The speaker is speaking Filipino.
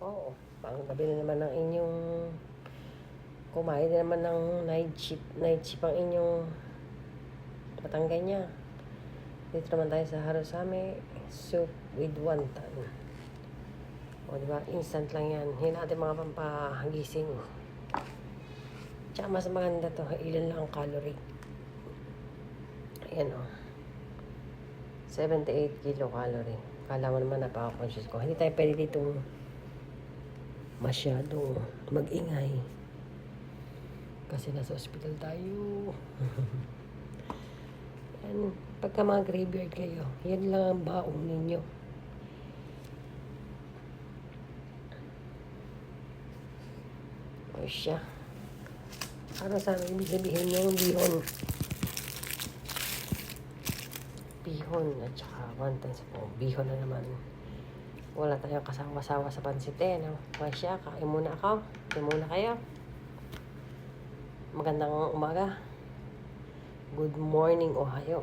Oo, panggabi na naman ng inyong kumain na naman ng night shift ang inyong Batanggay niya. Dito naman tayo sa Harusame, soup with wonton. O diba, instant lang yan. Yun natin mga pampagising. Tsaka mas maganda to, ilan lang ang calorie. Ayan o. 78 kilocalorie. Kala mo naman napaka-conscious ko. Hindi tayo pwede ditong masyadong mag-ingay. Kasi nasa hospital tayo. Yan. Pagka mga graveyard kayo, yan lang ang baong ninyo. O siya. Ano sana ibig sabihin yung bihon? Bihon at saka wonton sa po. Bihon na naman. Wala tayong kasawa-sawa sa pansite, no? Masya, kain muna ako. Kain muna kayo. Magandang umaga. Good morning, Ohio.